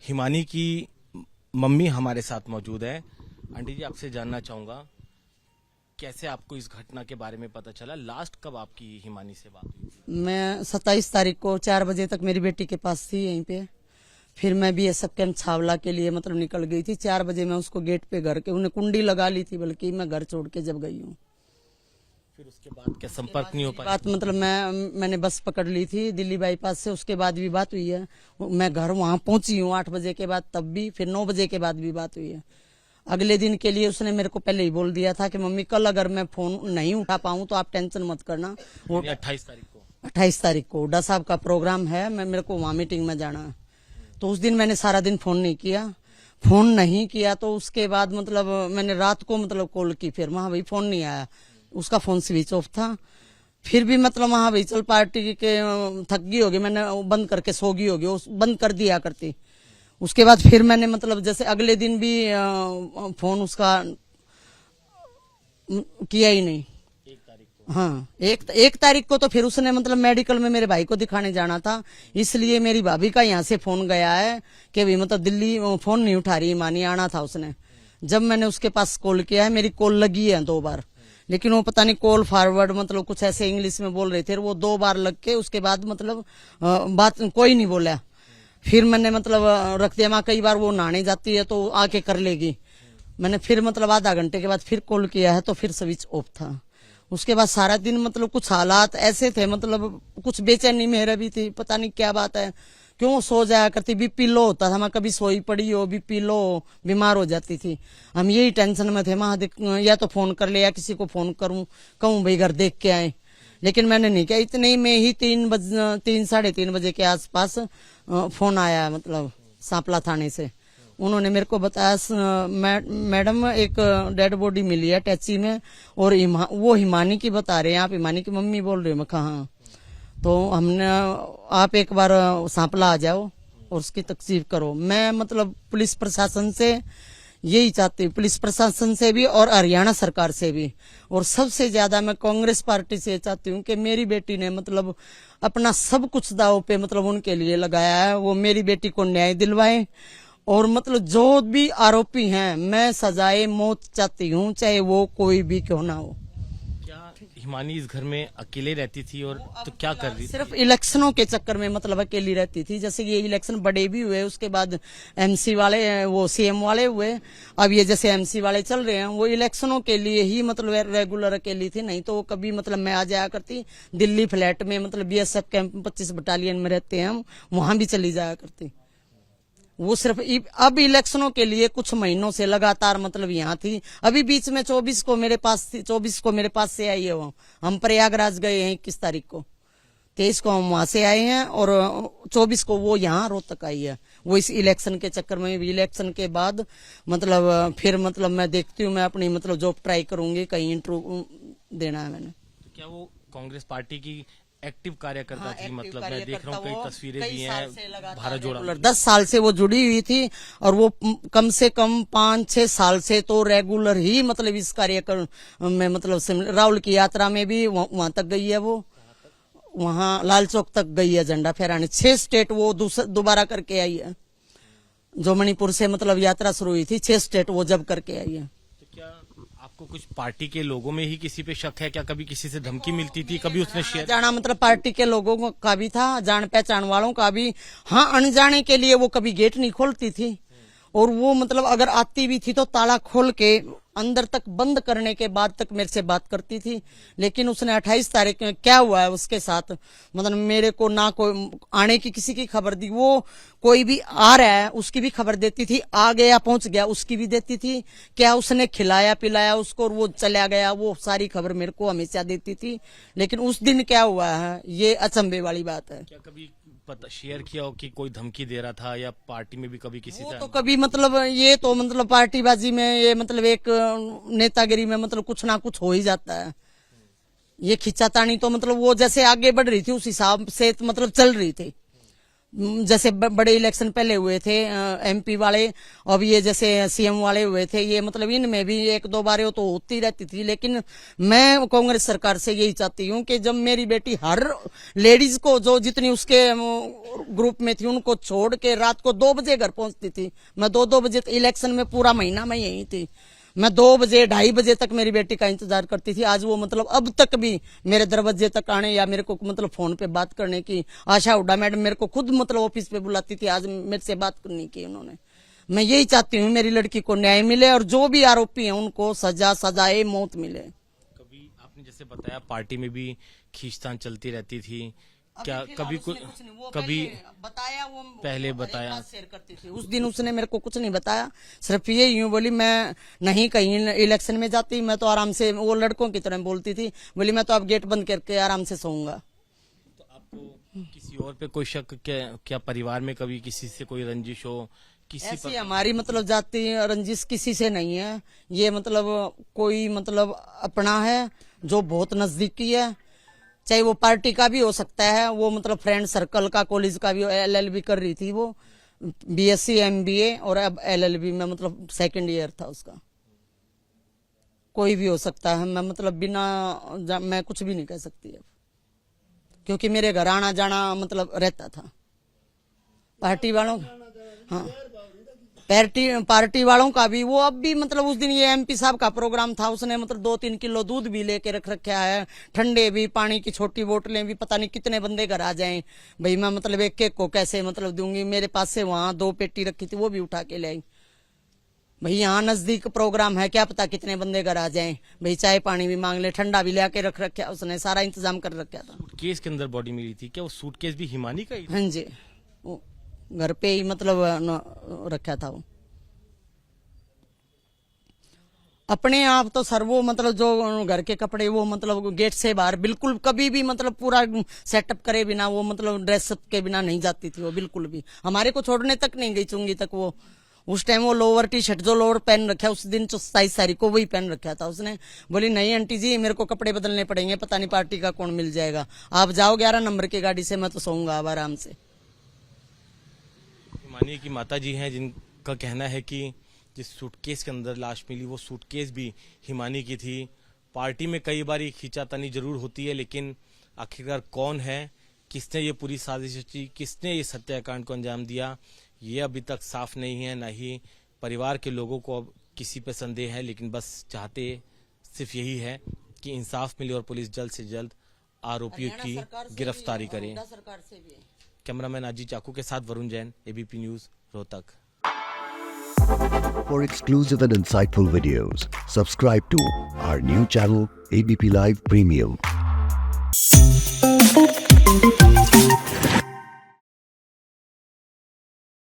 हिमानी की मम्मी हमारे साथ मौजूद है। आंटी जी, आपसे जानना चाहूंगा कैसे आपको इस घटना के बारे में पता चला? लास्ट कब आपकी हिमानी से बात हुई थी? मैं 27 तारीख को 4 बजे तक मेरी बेटी के पास थी यहीं पे। फिर मैं BSF कैंप छावला के लिए मतलब निकल गई थी। 4 बजे मैं उसको गेट पे घर के उन्हें कुंडी लगा ली थी, बल्कि मैं घर छोड़ के जब गई हूँ। फिर उसके बाद क्या संपर्क नहीं हो पाया? बात मतलब मैंने बस पकड़ ली थी दिल्ली बाईपास से, उसके बाद भी बात हुई है। मैं घर वहां पहुंची हूँ 8 बजे के बाद, तब भी। फिर 9 बजे के बाद भी बात हुई है। अगले दिन के लिए उसने मेरे को पहले ही बोल दिया था कि मम्मी कल अगर मैं फोन नहीं उठा पाऊँ तो आप टेंशन मत करना। वो 28 तारीख को 28 तारीख को हुड्डा साहब का प्रोग्राम है, मेरे को वहाँ मीटिंग में जाना है। तो उस दिन मैंने सारा दिन फोन नहीं किया। तो उसके बाद मतलब मैंने रात को मतलब कॉल की, फिर महाभाई फोन नहीं आया, उसका फोन स्विच ऑफ था। फिर भी मतलब महाभाई चल पार्टी के थक गई होगी, मैंने बंद करके सो गई होगी, बंद कर दिया करती। उसके बाद फिर मैंने मतलब जैसे अगले दिन भी फोन उसका किया ही नहीं। 1 तारीख को हाँ, एक तारीख को तो फिर उसने मतलब मेडिकल में मेरे भाई को दिखाने जाना था, इसलिए मेरी भाभी का यहाँ से फोन गया है कि भाई मतलब दिल्ली फोन नहीं उठा रही मानी, आना था उसने। जब मैंने उसके पास कॉल किया है, मेरी कॉल लगी है 2 बार, लेकिन वो पता नहीं कॉल फॉरवर्ड मतलब कुछ ऐसे इंग्लिश में बोल रहे थे। वो 2 बार लग के उसके बाद मतलब बात कोई नहीं बोला। फिर मैंने मतलब रख दिया। माँ कई बार वो नहाने जाती है तो आके कर लेगी। मैंने फिर मतलब आधा घंटे के बाद फिर कॉल किया है तो फिर स्विच ऑफ था। उसके बाद सारा दिन मतलब कुछ हालात ऐसे थे, मतलब कुछ बेचैनी मेरे भी थी, पता नहीं क्या बात है, क्यों सो जाया करती। BP लो होता था, मैं कभी सोई पड़ी हो, BP लो, बीमार हो जाती थी। हम यही टेंशन में थे, या तो फोन कर ले या किसी को फोन करूं, कहूं भाई घर देख के आए, लेकिन मैंने नहीं किया। इतने ही में ही 3 साढ़े 3 बजे के आसपास फोन आया मतलब सांपला थाने से। उन्होंने मेरे को बताया मैडम एक डेड बॉडी मिली है टैची में, और वो हिमानी की बता रहे हैं, आप हिमानी की मम्मी बोल रहे हो? मैं कहा हाँ। तो हमने आप एक बार सांपला आ जाओ और उसकी तकसीफ करो। मैं मतलब पुलिस प्रशासन से यही चाहती हूँ, पुलिस प्रशासन से भी और हरियाणा सरकार से भी, और सबसे ज्यादा मैं कांग्रेस पार्टी से चाहती हूँ कि मेरी बेटी ने मतलब अपना सब कुछ दाव पे मतलब उनके लिए लगाया है, वो मेरी बेटी को न्याय दिलवाए। और मतलब जो भी आरोपी हैं, मैं सजाए मौत चाहती हूँ, चाहे वो कोई भी क्यों ना हो। क्या हिमानी इस घर में अकेले रहती थी और तो क्या कर रही थी? सिर्फ इलेक्शनों के चक्कर में मतलब अकेली रहती थी। जैसे ये इलेक्शन बड़े भी हुए, उसके बाद MC वाले, वो CM वाले हुए, अब ये जैसे MC वाले चल रहे हैं, वो इलेक्शनों के लिए ही मतलब रेगुलर अकेली थी। नहीं तो वो कभी मतलब मैं आ जाया करती दिल्ली फ्लैट में, मतलब BSF कैंप 25 बटालियन में रहते हैं हम, वहां भी चली जाया करती। वो सिर्फ अब इलेक्शनों के लिए कुछ महीनों से लगातार मतलब यहाँ थी। अभी बीच में 24 को मेरे पास थी, 24 को मेरे पास से आई है वो। हम प्रयागराज गए हैं 21 तारीख को, 23 को हम वहां से आए हैं, और 24 को वो यहाँ रोहतक आई है। वो इस इलेक्शन के चक्कर में, इलेक्शन के बाद मतलब फिर मतलब मैं देखती हूँ, मैं अपनी मतलब जॉब ट्राई करूंगी, कहीं इंटरव्यू देना है मैंने। तो क्या वो कांग्रेस पार्टी की एक्टिव कार्यकर्ता हाँ, थी? मतलब मैं कार्यकर्ता देख रहा हूँ कई वो तस्वीरें कई भी साल हैं, से लगातार भारत जोड़ा। रेगुलर 10 साल से वो जुड़ी हुई थी, और वो कम से कम 5-6 साल से तो रेगुलर ही मतलब इस कार्यक्रम में मतलब राहुल की यात्रा में भी वहां तक गई है। वो वहां लाल चौक तक गई है झंडा फहराने। 6 स्टेट वो दोबारा करके आई है। जो मणिपुर से मतलब यात्रा शुरू हुई थी, 6 स्टेट वो जब करके आई है। तो क्या आपको कुछ पार्टी के लोगों में ही किसी पे शक है? क्या कभी किसी से धमकी मिलती थी? कभी उसने शेयर जाना मतलब पार्टी के लोगों का भी था, जान पहचान वालों का भी। हाँ, अनजाने के लिए वो कभी गेट नहीं खोलती थी, और वो मतलब अगर आती भी थी तो ताला खोल के अंदर तक बंद करने के बाद तक मेरे से बात करती थी। लेकिन उसने 28 तारीख में क्या हुआ है उसके साथ, मतलब मेरे को ना कोई आने की किसी की खबर दी। वो कोई भी आ रहा है उसकी भी खबर देती थी, आ गया पहुंच गया उसकी भी देती थी, क्या उसने खिलाया पिलाया उसको और वो चला गया, वो सारी खबर मेरे को हमेशा देती थी। लेकिन उस दिन क्या हुआ है, ये अचंभे वाली बात है। क्या कभी पता शेयर किया हो कि कोई धमकी दे रहा था, या पार्टी में भी कभी किसी वो से? तो कभी मतलब ये तो मतलब पार्टीबाजी में, ये मतलब एक नेतागिरी में मतलब कुछ ना कुछ हो ही जाता है। ये खिंचातानी तो मतलब वो जैसे आगे बढ़ रही थी उस हिसाब से मतलब चल रही थी। जैसे बड़े इलेक्शन पहले हुए थे एमपी वाले, अब ये जैसे सीएम वाले हुए थे, ये मतलब इनमें भी एक दो बार तो होती रहती थी। लेकिन मैं कांग्रेस सरकार से यही चाहती हूँ कि जब मेरी बेटी हर लेडीज को जो जितनी उसके ग्रुप में थी उनको छोड़ के रात को 2 बजे घर पहुंचती थी। मैं 2 बजे इलेक्शन में पूरा महीना मैं यही थी। मैं 2 बजे 2:30 बजे तक मेरी बेटी का इंतजार करती थी। आज वो मतलब अब तक भी मेरे दरवाजे तक आने या मेरे को मतलब फोन पे बात करने की, आशा हुड्डा मैडम मेरे को खुद मतलब ऑफिस पे बुलाती थी, आज मेरे से बात नहीं की उन्होंने। मैं यही चाहती हूँ मेरी लड़की को न्याय मिले और जो भी आरोपी हैं उनको सजाए मौत मिले। कभी आपने जैसे बताया पार्टी में भी खींचतान चलती रहती थी, क्या अभी कभी फिलहाल उसने कुछ नहीं, वो कभी बताया वो पहले हर एक बताया? बात शेयर करती थी। उस दिन उसने मेरे को कुछ नहीं बताया, सिर्फ ये यूं बोली मैं नहीं कहीं इलेक्शन में जाती, मैं तो आराम से, वो लड़कों की तरह बोलती थी, बोली मैं तो अब गेट बंद करके आराम से सोऊंगा। तो आपको किसी और पे कोई शक, क्या परिवार में कभी किसी से कोई रंजिश हो किसी ऐसी पर? हमारी मतलब जाति रंजिश किसी से नहीं है। ये मतलब कोई मतलब अपना है जो बहुत नजदीकी है, चाहे वो पार्टी का भी हो सकता है, वो मतलब फ्रेंड सर्कल का, कॉलेज का भी। LLB कर रही थी वो, BSc MBA और अब LLB में मतलब 2nd ईयर था उसका। कोई भी हो सकता है, मैं मतलब मैं कुछ भी नहीं कह सकती अब, क्योंकि मेरे घर आना जाना मतलब रहता था पार्टी वालों। हाँ, पार्टी वालों का भी। वो अब भी मतलब उस दिन ये MP साहब का प्रोग्राम था, उसने मतलब 2-3 किलो दूध भी लेके रख रखा है, ठंडे भी, पानी की छोटी बोतलें भी, पता नहीं कितने बंदे घर आ जाएं। भाई मैं मतलब एक एक को कैसे मतलब दूंगी। मेरे पास से वहां 2 पेटी रखी थी, वो भी उठा के ले आई। भाई यहाँ नजदीक प्रोग्राम है, क्या पता कितने बंदे घर आ जाएं। भाई चाय पानी भी मांग ले, ठंडा भी ले रख रखा, उसने सारा इंतजाम कर रखा था। सूटकेस के अंदर बॉडी मिली थी, क्या वो सूटकेस भी हिमानी का ही था? हाँ जी, वो घर पे ही मतलब रखा था वो अपने आप। तो सर वो मतलब जो घर के कपड़े वो मतलब गेट से बाहर बिल्कुल कभी भी मतलब पूरा सेटअप करे बिना, वो मतलब ड्रेसअप के बिना नहीं जाती थी वो बिल्कुल भी। हमारे को छोड़ने तक नहीं गई चुंगी तक वो। उस टाइम वो लोअर टी-शर्ट जो लोअर पहन रखा उस दिन 27 तारीख को वही पहन रखा था उसने। बोली नहीं आंटी जी मेरे को कपड़े बदलने पड़ेंगे, पता नहीं पार्टी का कौन मिल जाएगा, आप जाओ 11 नंबर की गाड़ी से, मैं तो सोऊंगा अब आराम से। हिमानी की माता जी हैं जिनका कहना है कि जिस सूटकेस के अंदर लाश मिली वो सूटकेस भी हिमानी की थी। पार्टी में कई बार खींचातानी जरूर होती है, लेकिन आखिरकार कौन है, किसने ये पूरी साजिश रची, किसने ये हत्याकांड को अंजाम दिया, ये अभी तक साफ नहीं है। ना ही परिवार के लोगों को अब किसी पे संदेह है, लेकिन बस चाहते सिर्फ यही है कि इंसाफ मिले और पुलिस जल्द से जल्द आरोपियों की गिरफ्तारी करे। कैमरामैन अजीत चाकू के साथ Varun Jain, ABP news, Rohtak. For exclusive and insightful videos, subscribe to our new channel ABP Live Premium.